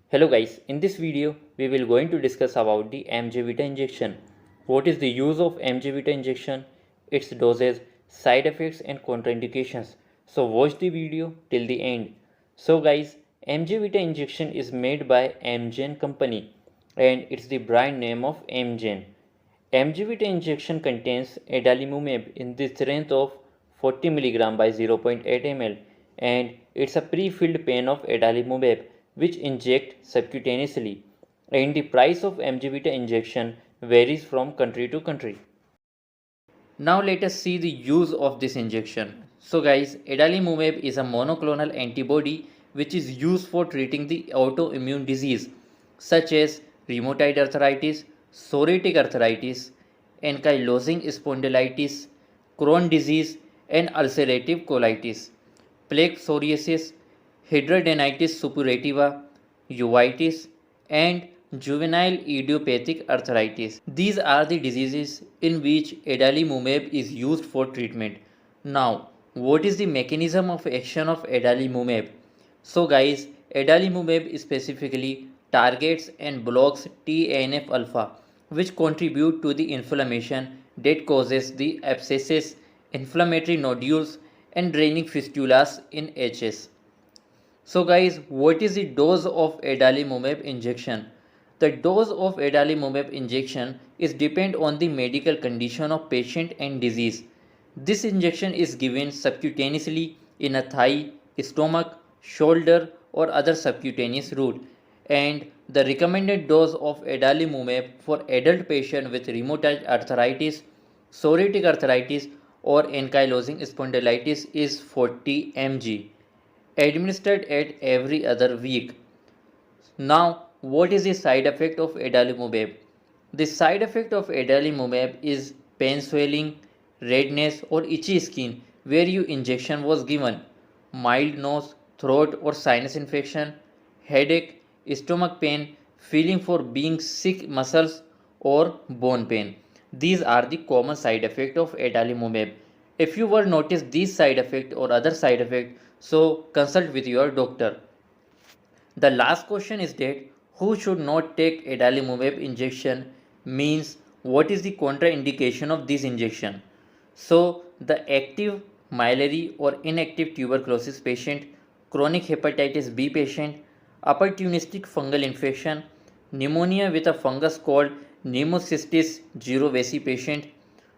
Hello guys, in this video we will going to discuss about the Amgevita injection. What is the use of Amgevita injection, its doses, side effects and contraindications. So watch the video till the end. So guys, Amgevita injection is made by Amgen company and it's the brand name of Amgen. Amgevita injection contains adalimumab in the strength of 40 mg by 0.8 ml and it's a pre-filled pen of adalimumab which inject subcutaneously, and the price of Amgevita injection varies from country to country. Now let us see the use of this injection. So guys, adalimumab is a monoclonal antibody which is used for treating the autoimmune disease such as rheumatoid arthritis, psoriatic arthritis, ankylosing spondylitis, Crohn's disease and ulcerative colitis, plaque psoriasis, hidradenitis suppurativa, uveitis, and juvenile idiopathic arthritis. These are the diseases in which adalimumab is used for treatment. Now, what is the mechanism of action of adalimumab? So guys, adalimumab specifically targets and blocks TNF alpha, which contribute to the inflammation that causes the abscesses, inflammatory nodules and draining fistulas in HS. So guys, what is the dose of adalimumab injection? The dose of adalimumab injection is depend on the medical condition of patient and disease. This injection is given subcutaneously in a thigh, stomach, shoulder or other subcutaneous route, and the recommended dose of adalimumab for adult patient with rheumatoid arthritis, psoriatic arthritis or ankylosing spondylitis is 40 mg administered at every other week. Now, what is the side effect of adalimumab? The side effect of adalimumab is pain, swelling, redness or itchy skin where your injection was given, mild nose, throat or sinus infection, headache, stomach pain, feeling for being sick muscles or bone pain. These are the common side effects of adalimumab. If you were notice these side effect or other side effect, so consult with your doctor. The last question is that who should not take adalimumab injection, means what is the contraindication of this injection. So the active miliary or inactive tuberculosis patient, chronic hepatitis B patient, opportunistic fungal infection, pneumonia with a fungus called Pneumocystis jirovecii patient,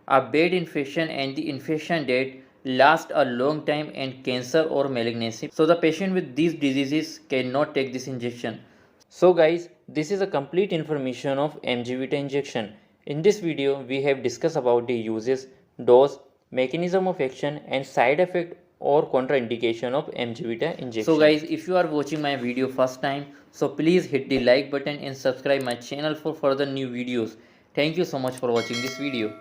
a bad infection and the infection that last a long time and cancer or malignancy. So the patient with these diseases cannot take this injection. So guys, this is a complete information of Amgevita injection. In this video, we have discussed about the uses, dose, mechanism of action and side effect or contraindication of Amgevita injection. So guys, if you are watching my video first time, so please hit the like button and subscribe my channel for further new videos. Thank you so much for watching this video.